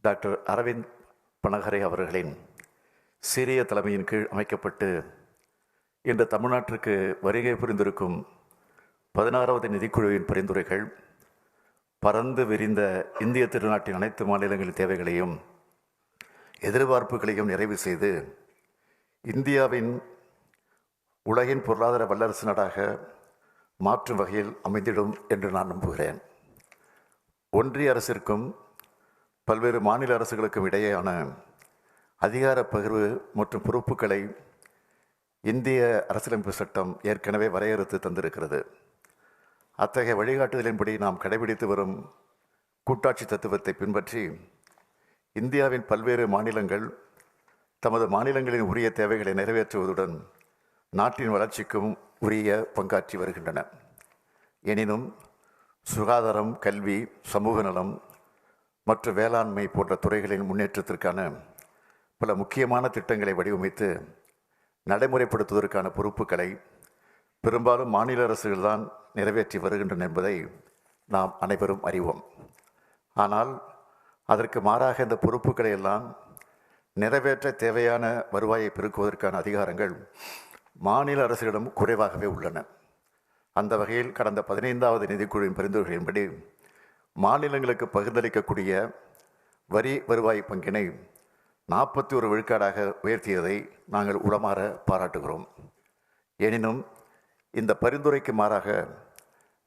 Doctor Aravind பனகரை அவர்களின் சீரிய தலைமையின் கீழ் அமைக்கப்பட்டு இன்று தமிழ்நாட்டிற்கு வருகை புரிந்திருக்கும் 16வது நிதிக்குழுவின் பரிந்துரைகள் பரந்து விரிந்த இந்திய திருநாட்டின் அனைத்து மாநிலங்களின் தேவைகளையும் எதிர்பார்ப்புகளையும் நிறைவு செய்து இந்தியாவின் உலகின் பொருளாதார வல்லரசு நாடாக மாற்றும் வகையில் அமைந்திடும் என்று நான் நம்புகிறேன். ஒன்றிய அரசிற்கும் பல்வேறு மாநில அரசுகளுக்கும் இடையேயான அதிகார பகிர்வு மற்றும் பொறுப்புகளை இந்திய அரசியலமைப்பு சட்டம் ஏற்கனவே வரையறுத்து தந்திருக்கிறது. அத்தகைய வழிகாட்டுதலின்படி நாம் கடைபிடித்து வரும் கூட்டாட்சி தத்துவத்தை பின்பற்றி இந்தியாவின் பல்வேறு மாநிலங்கள் தமது மாநிலங்களின் உரிய தேவைகளை நிறைவேற்றுவதுடன் நாட்டின் வளர்ச்சிக்கும் உரிய பங்காற்றி வருகின்றன. எனினும் சுகாதாரம், கல்வி, சமூக நலம் மற்றும் வேளாண்மை போன்ற துறைகளின் முன்னேற்றத்திற்கான பல முக்கியமான திட்டங்களை வடிவமைத்து நடைமுறைப்படுத்துவதற்கான பொறுப்புகளை பெரும்பாலும் மாநில அரசுகள்தான் நிறைவேற்றி வருகின்றன என்பதை நாம் அனைவரும் அறிவோம். ஆனால் அதற்கு மாறாக இந்த பொறுப்புகளை எல்லாம் நிறைவேற்ற தேவையான வருவாயை பெருக்குவதற்கான அதிகாரங்கள் மாநில அரசுகளிடம் குறைவாகவே உள்ளன. அந்த வகையில் கடந்த 15வது நிதிக்குழுவின் பரிந்துரைகளின்படி மாநிலங்களுக்கு பகிர்ந்தளிக்கக்கூடிய வரி வருவாய் பங்கினை 41 விழுக்காடாக உயர்த்தியதை நாங்கள் உளமாற பாராட்டுகிறோம். எனினும் இந்த பரிந்துரைக்கு மாறாக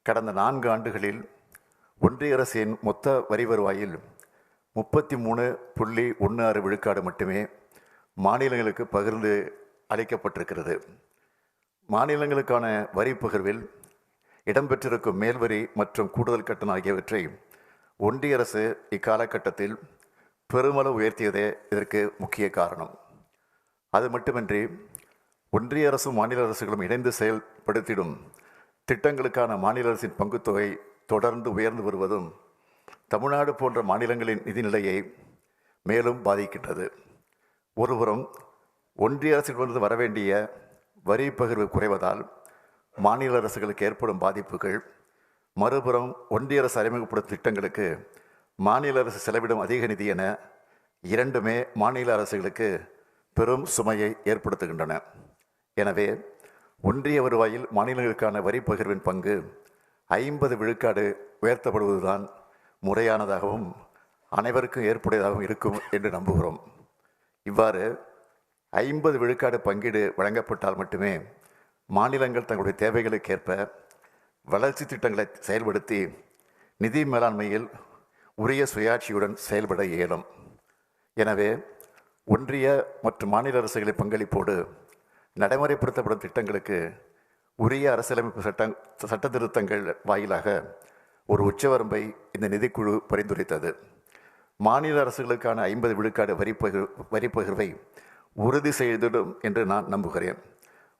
கடந்த 4 ஆண்டுகளில் ஒன்றிய அரசின் மொத்த வரி வருவாயில் 33.16 விழுக்காடு மட்டுமே மாநிலங்களுக்கு பகிர்ந்து அளிக்கப்பட்டிருக்கிறது. மாநிலங்களுக்கான வரி பகிர்வில் இடம்பெற்றிருக்கும் மேல்வரி மற்றும் கூடுதல் கட்டணம் ஆகியவற்றை ஒன்றிய அரசு இக்காலகட்டத்தில் பெருமளவு உயர்த்தியதே இதற்கு முக்கிய காரணம். அது மட்டுமின்றி ஒன்றிய அரசும் மாநில அரசுகளும் இணைந்து செயல்படுத்திடும் திட்டங்களுக்கான மாநில அரசின் பங்குத்தொகை தொடர்ந்து உயர்ந்து வருவதும் தமிழ்நாடு போன்ற மாநிலங்களின் நிதிநிலையை மேலும் பாதிக்கின்றது. ஒருபுறம் ஒன்றிய அரசிடமிருந்து வரவேண்டிய வரி பகிர்வு குறைவதால் மாநில அரசுகளுக்கு ஏற்படும் பாதிப்புகள், மறுபுறம் ஒன்றிய அரசு அறிமுகப்படும் திட்டங்களுக்கு மாநில அரசு செலவிடும் அதிக நிதி என இரண்டுமே மாநில அரசுகளுக்கு பெரும் சுமையை ஏற்படுத்துகின்றன. எனவே ஒன்றிய வருவாயில் மாநிலங்களுக்கான வரி பகிர்வின் பங்கு 50 விழுக்காடு உயர்த்தப்படுவதுதான் முறையானதாகவும் அனைவருக்கும் ஏற்புடையதாகவும் இருக்கும் என்று நம்புகிறோம். இவ்வாறு 50 விழுக்காடு பங்கீடு வழங்கப்பட்டால் மட்டுமே மாநிலங்கள் தங்களுடைய தேவைகளுக்கேற்ப வளர்ச்சி திட்டங்களை செயல்படுத்தி நிதி மேலாண்மையில் உரிய சுயாட்சியுடன் செயல்பட இயலும். எனவே ஒன்றிய மற்றும் மாநில அரசுகளின் பங்களிப்போடு நடைமுறைப்படுத்தப்படும் திட்டங்களுக்கு உரிய அரசியலமைப்பு சட்ட திருத்தங்கள் வாயிலாக ஒரு உச்சவரம்பை இந்த நிதிக்குழு பரிந்துரைத்தது. மாநில அரசுகளுக்கான 50 விழுக்காடு வரி பகிர்வை உறுதி செய்திடும் என்று நான் நம்புகிறேன்.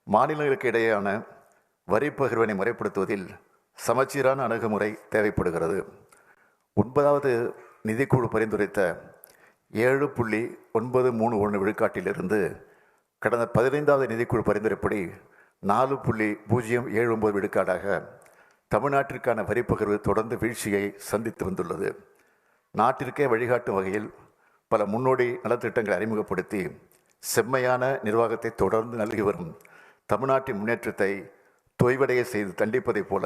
மாநிலங்களுக்கு இடையேயான வரி பகிர்வினை முறைப்படுத்துவதில் சமச்சீரான அணுகுமுறை தேவைப்படுகிறது. 9வது நிதிக்குழு பரிந்துரைத்த 7.931 விழுக்காட்டிலிருந்து கடந்த 15வது நிதிக்குழு பரிந்துரைப்படி 4.079 விழுக்காடாக தமிழ்நாட்டிற்கான வரி பகிர்வு தொடர்ந்து வீழ்ச்சியை சந்தித்து வந்துள்ளது. நாட்டிற்கே வழிகாட்டும் வகையில் பல முன்னோடி நலத்திட்டங்களை அறிமுகப்படுத்தி செம்மையான நிர்வாகத்தை தொடர்ந்து நல்கி வரும் தமிழ்நாட்டின் முன்னேற்றத்தை தொய்வடைய செய்து தண்டிப்பதைப் போல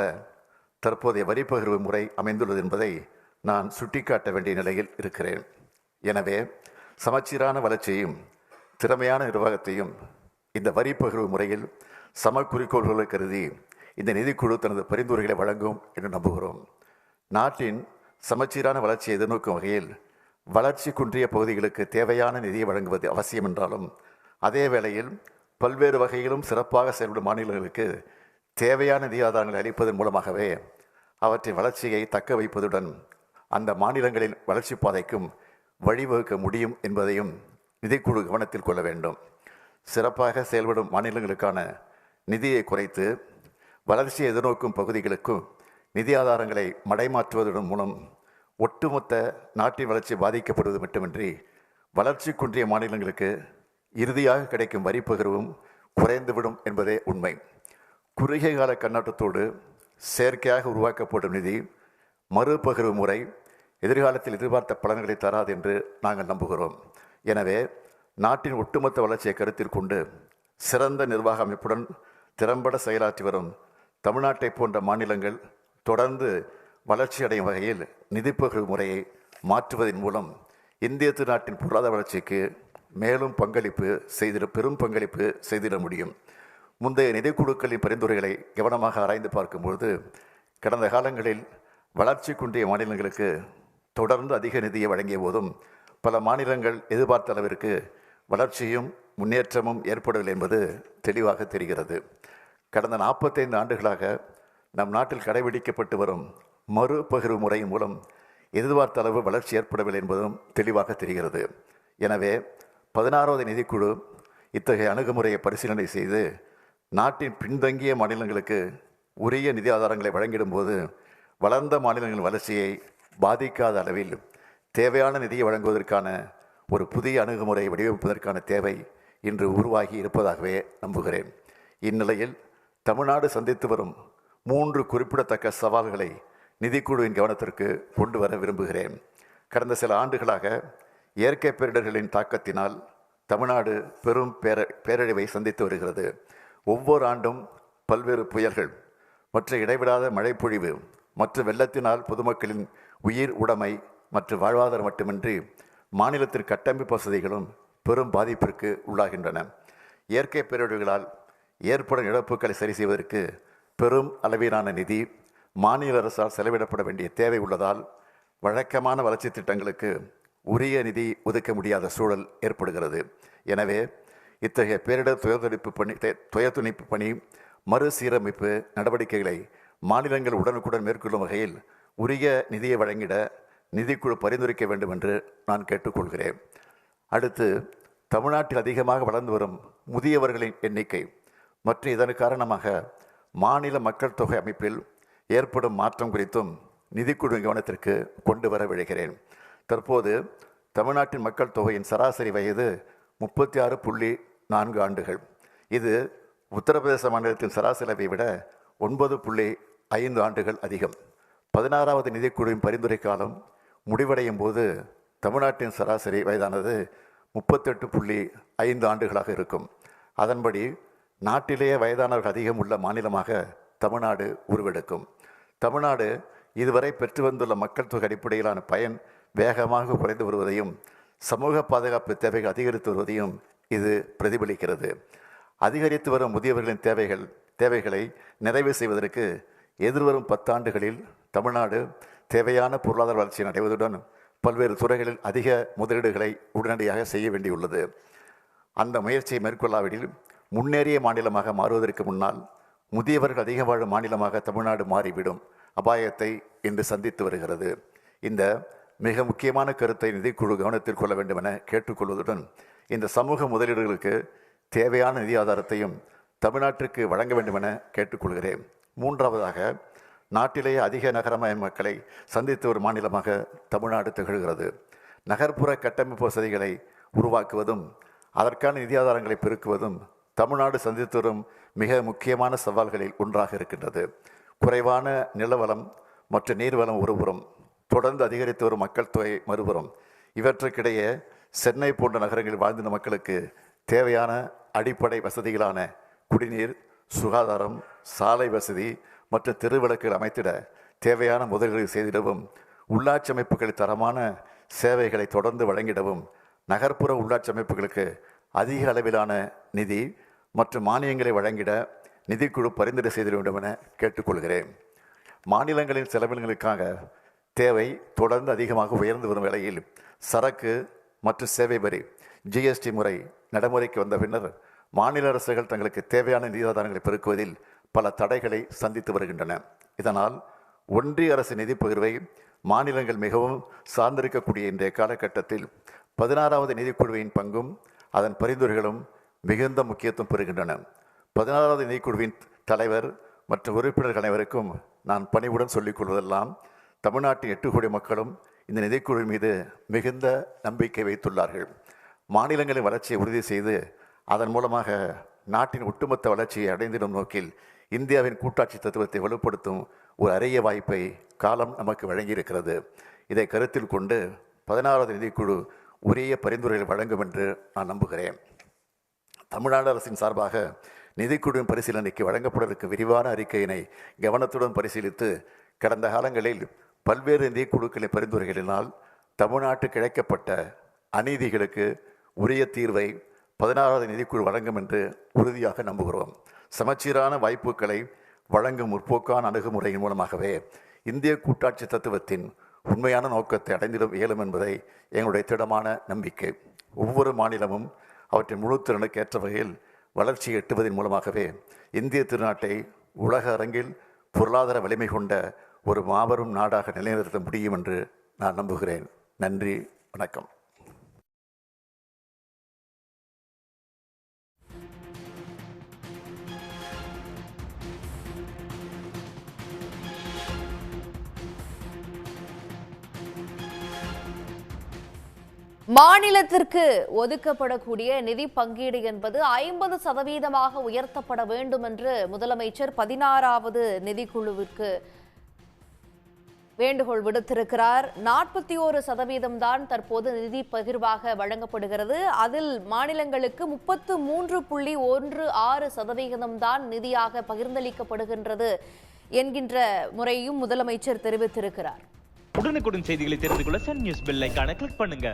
தற்போதைய வரி பகிர்வு முறை அமைந்துள்ளது என்பதை நான் சுட்டிக்காட்ட வேண்டிய நிலையில் இருக்கிறேன். எனவே சமச்சீரான வளர்ச்சியையும் திறமையான நிர்வாகத்தையும் இந்த வரி பகிர்வு முறையில் சம குறிக்கோள்களை கருதி இந்த நிதிக்குழு தனது பரிந்துரைகளை வழங்கும் என்று நம்புகிறோம். நாட்டின் சமச்சீரான வளர்ச்சியை எதிர்நோக்கும் வகையில் வளர்ச்சி குன்றிய பகுதிகளுக்கு தேவையான நிதியை வழங்குவது அவசியம் என்றாலும் அதே வேளையில் பல்வேறு வகையிலும் சிறப்பாக செயல்படும் மாநிலங்களுக்கு தேவையான நிதி ஆதாரங்களை அளிப்பதன் மூலமாகவே அவற்றின் வளர்ச்சியை தக்க வைப்பதுடன் அந்த மாநிலங்களின் வளர்ச்சி பாதைக்கும் வழிவகுக்க முடியும் என்பதையும் நிதிக்குழு கவனத்தில் கொள்ள வேண்டும். சிறப்பாக செயல்படும் மாநிலங்களுக்கான நிதியை குறைத்து வளர்ச்சியை எதிர்நோக்கும் பகுதிகளுக்கும் நிதி ஆதாரங்களை மடைமாற்றுவதன் மூலம் ஒட்டுமொத்த நாட்டின் வளர்ச்சி பாதிக்கப்படுவது மட்டுமின்றி வளர்ச்சி குன்றிய மாநிலங்களுக்கு இறுதியாக கிடைக்கும் வரி பகிர்வும் குறைந்துவிடும் என்பதே உண்மை. குறுகிய கால கண்ணோட்டத்தோடு செயற்கையாக உருவாக்கப்படும் நிதி மறுபகிர்வு முறை எதிர்காலத்தில் எதிர்பார்த்த பலன்களை தராது என்று நாங்கள் நம்புகிறோம். எனவே நாட்டின் ஒட்டுமொத்த வளர்ச்சியை கருத்தில் கொண்டு சிறந்த நிர்வாக அமைப்புடன் திறம்பட செயலாற்றி வரும் தமிழ்நாட்டை போன்ற மாநிலங்கள் தொடர்ந்து வளர்ச்சியடையும் வகையில் நிதிப்பகிர்வு முறையை மாற்றுவதன் மூலம் இந்திய திருநாட்டின் பொருளாதார வளர்ச்சிக்கு மேலும் பெரும் பங்களிப்பு செய்திட முடியும். முந்தைய நிதிக்குழுக்களின் பரிந்துரைகளை கவனமாக ஆராய்ந்து பார்க்கும்போது கடந்த காலங்களில் வளர்ச்சி குன்றிய மாநிலங்களுக்கு தொடர்ந்து அதிக நிதியை வழங்கிய போதும் பல மாநிலங்கள் எதிர்பார்த்த அளவிற்கு வளர்ச்சியும் முன்னேற்றமும் ஏற்படவில்லை என்பது தெளிவாக தெரிகிறது. கடந்த 45 ஆண்டுகளாக நம் நாட்டில் கடைபிடிக்கப்பட்டு வரும் மறுபகிர்வு முறையின் மூலம் எதிர்பார்த்த அளவு வளர்ச்சி ஏற்படவில்லை என்பதும் தெளிவாக தெரிகிறது. எனவே 16வது நிதிக்குழு இத்தகைய அணுகுமுறையை பரிசீலனை செய்து நாட்டின் பின்தங்கிய மாநிலங்களுக்கு உரிய நிதி ஆதாரங்களை வழங்கிடும்போது வளர்ந்த மாநிலங்களின் வளர்ச்சியை பாதிக்காத அளவில் தேவையான நிதியை வழங்குவதற்கான ஒரு புதிய அணுகுமுறையை வடிவமைப்பதற்கான தேவை இன்று உருவாகி இருப்பதாகவே நம்புகிறேன். இந்நிலையில் தமிழ்நாடு சந்தித்து வரும் 3 குறிப்பிடத்தக்க சவால்களை நிதிக்குழுவின் கவனத்திற்கு கொண்டு வர விரும்புகிறேன். கடந்த சில ஆண்டுகளாக இயற்கை பேரிடர்களின் தாக்கத்தினால் தமிழ்நாடு பெரும் பேரழிவை சந்தித்து வருகிறது. ஒவ்வொரு ஆண்டும் பல்வேறு புயல்கள் மற்ற இடைவிடாத மழைப்பொழிவு மற்றும் வெள்ளத்தினால் பொதுமக்களின் உயிர் உடைமை மற்றும் வாழ்வாதாரம் மட்டுமின்றி மாநிலத்தின் கட்டமைப்பு வசதிகளும் பெரும் பாதிப்பிற்கு உள்ளாகின்றன. இயற்கை பேரிடர்களால் ஏற்படும் இழப்புகளை சரி செய்வதற்கு பெரும் அளவிலான நிதி மாநில அரசால் செலவிடப்பட வேண்டிய தேவை உள்ளதால் வழக்கமான வளர்ச்சி திட்டங்களுக்கு உரிய நிதி ஒதுக்க முடியாத சூழல் ஏற்படுகிறது. எனவே இத்தகைய பேரிடர் துயர்துணிப்பு பணி மறுசீரமைப்பு நடவடிக்கைகளை மாநிலங்கள் உடனுக்குடன் மேற்கொள்ளும் வகையில் உரிய நிதியை வழங்கிட நிதிக்குழு பரிந்துரைக்க வேண்டும் என்று நான் கேட்டுக்கொள்கிறேன். அடுத்து, தமிழ்நாட்டில் அதிகமாக வளர்ந்து வரும் முதியவர்களின் எண்ணிக்கை மற்றும் இதன் காரணமாக மாநில மக்கள் தொகை அமைப்பில் ஏற்படும் மாற்றம் குறித்தும் நிதிக்குழு கவனத்திற்கு கொண்டு வர விழைகிறேன். தற்போது தமிழ்நாட்டின் மக்கள் தொகையின் சராசரி வயது 36.4 ஆண்டுகள். இது உத்தரப்பிரதேச மாநிலத்தின் சராசரியை விட 9.5 ஆண்டுகள் அதிகம். 16வது நிதிக்குழுவின் பரிந்துரை காலம் முடிவடையும் போது தமிழ்நாட்டின் சராசரி வயதானது 38.5 ஆண்டுகளாக இருக்கும். அதன்படி நாட்டிலேயே வயதானவர்கள் அதிகம் உள்ள மாநிலமாக தமிழ்நாடு உருவெடுக்கும். தமிழ்நாடு இதுவரை பெற்று வந்துள்ள மக்கள் தொகை அடிப்படையிலான பயன் வேகமாக குறைந்து வருவதையும் சமூக பாதுகாப்பு தேவைகள் அதிகரித்து வருவதையும் இது பிரதிபலிக்கிறது. அதிகரித்து வரும் முதியவர்களின் தேவைகளை நிறைவு செய்வதற்கு எதிர்வரும் 10 ஆண்டுகளில் தமிழ்நாடு தேவையான பொருளாதார வளர்ச்சியை அடைவதுடன் பல்வேறு துறைகளில் அதிக முதலீடுகளை உடனடியாக செய்ய வேண்டியுள்ளது. அந்த முயற்சியை மேற்கொள்ளாவிடில் முன்னேறிய மாநிலமாக மாறுவதற்கு முன்னால் முதியவர்கள் அதிகம் வாழும் மாநிலமாக தமிழ்நாடு மாறிவிடும் அபாயத்தை இன்று சந்தித்து வருகிறது. இந்த மிக முக்கியமான கருத்தை நிதிக்குழு கவனத்தில் கொள்ள வேண்டும் என கேட்டுக்கொள்வதுடன் இந்த சமூக முதலீடுகளுக்கு தேவையான நிதி ஆதாரத்தையும் தமிழ்நாட்டிற்கு வழங்க வேண்டும் என கேட்டுக்கொள்கிறேன். மூன்றாவதாக, நாட்டிலேயே அதிக நகரமய மக்களை சந்தித்து ஒரு மாநிலமாக தமிழ்நாடு திகழ்கிறது. நகர்ப்புற கட்டமைப்பு வசதிகளை உருவாக்குவதும் அதற்கான நிதி ஆதாரங்களை பெருக்குவதும் தமிழ்நாடு சந்தித்து வரும் மிக முக்கியமான சவால்களில் ஒன்றாக இருக்கின்றது. குறைவான நிலவளம் மற்றும் நீர்வளம் ஒருபுறம், தொடர்ந்து அதிகரித்து வரும் மக்கள் தொகை மறுபுறம். இவற்றுக்கிடையே சென்னை போன்ற நகரங்களில் வாழ்ந்த மக்களுக்கு தேவையான அடிப்படை வசதிகளான குடிநீர், சுகாதாரம், சாலை வசதி மற்றும் தெருவிளக்குகள் அமைத்திட தேவையான முதலீடுகளை செய்திடவும், உள்ளாட்சி அமைப்புகளில் தரமான சேவைகளை தொடர்ந்து வழங்கிடவும் நகர்ப்புற உள்ளாட்சி அமைப்புகளுக்கு அதிக அளவிலான நிதி மற்றும் மானியங்களை வழங்கிட நிதிக்குழு பரிந்துரை செய்திட வேண்டும் என கேட்டுக்கொள்கிறேன். மாநிலங்களின் செலவினங்களுக்காக தேவை தொடர்ந்து அதிகமாக உயர்ந்து வரும் வேளையில் சரக்கு மற்றும் சேவை வரி ஜிஎஸ்டி முறை நடைமுறைக்கு வந்த பின்னர் மாநில அரசுகள் தங்களுக்கு தேவையான நிதி ஆதாரங்களை பெருக்குவதில் பல தடைகளை சந்தித்து வருகின்றன. இதனால் ஒன்றிய அரசு நிதி பகிர்வை மாநிலங்கள் மிகவும் சார்ந்திருக்கக்கூடிய இன்றைய காலகட்டத்தில் 16வது நிதிக்குழுவின் பங்கும் அதன் பரிந்துரைகளும் மிகுந்த முக்கியத்துவம் பெறுகின்றன. 16வது நிதிக்குழுவின் தலைவர் மற்றும் உறுப்பினர்கள் அனைவருக்கும் நான் பணிவுடன் சொல்லிக் கொள்வதெல்லாம், தமிழ்நாட்டின் 8 கோடி மக்களும் இந்த நிதிக்குழு மீது மிகுந்த நம்பிக்கை வைத்துள்ளார்கள். மாநிலங்களின் வளர்ச்சியை உறுதி செய்து அதன் மூலமாக நாட்டின் ஒட்டுமொத்த வளர்ச்சியை அடைந்திடும் நோக்கில் இந்தியாவின் கூட்டாட்சி தத்துவத்தை வலுப்படுத்தும் ஒரு அரிய வாய்ப்பை காலம் நமக்கு வழங்கியிருக்கிறது. இதை கருத்தில் கொண்டு 16வது நிதிக்குழு உரிய பரிந்துரைகளை வழங்கும் என்று நான் நம்புகிறேன். தமிழ்நாடு அரசின் சார்பாக நிதிக்குழுவின் பரிசீலனைக்கு வழங்கப்படவிருக்க விரிவான அறிக்கையினை கவனத்துடன் பரிசீலித்து கடந்த காலங்களில் பல்வேறு நிதிக்குழுக்களின் பரிந்துரைகளினால் தமிழ்நாட்டுக்கு இழைக்கப்பட்ட அநீதிகளுக்கு உரிய தீர்வை 16வது நிதிக்குழு வழங்கும் என்று உறுதியாக நம்புகிறோம். சமச்சீரான வாய்ப்புகளை வழங்கும் முற்போக்கான அணுகுமுறையின் மூலமாகவே இந்திய கூட்டாட்சி தத்துவத்தின் உண்மையான நோக்கத்தை அடைந்திட இயலும் என்பதை எங்களுடைய திடமான நம்பிக்கை. ஒவ்வொரு மாநிலமும் அவற்றின் முழு திறனுக்கு ஏற்ற வகையில் வளர்ச்சியை எட்டுவதன் மூலமாகவே இந்திய திருநாட்டை உலக அரங்கில் பொருளாதார வலிமை கொண்ட ஒரு மாபெரும் நாடாக நிலைநிறுத்த முடியும் என்று நான் நம்புகிறேன். நன்றி, வணக்கம். மாநிலத்திற்கு ஒதுக்கப்படக்கூடிய நிதி பங்கீடு என்பது 50% உயர்த்தப்பட வேண்டும் என்று முதலமைச்சர் 16வது நிதிக்குழுவிற்கு வேண்டுகோள் விடுத்திருக்கிறார். 41% தான் தற்போது நிதி பகிர்வாக வழங்கப்படுகிறது. அதில் மாநிலங்களுக்கு 33.16% தான் நிதியாக பகிர்ந்தளிக்கப்படுகின்றது என்கின்ற முறையும் முதலமைச்சர் தெரிவித்திருக்கிறார். உடனுக்குடன் செய்திகளை தெரிந்து கொள்ள சன் நியூஸ் பெல் ஐகானை கிளிக் பண்ணுங்க.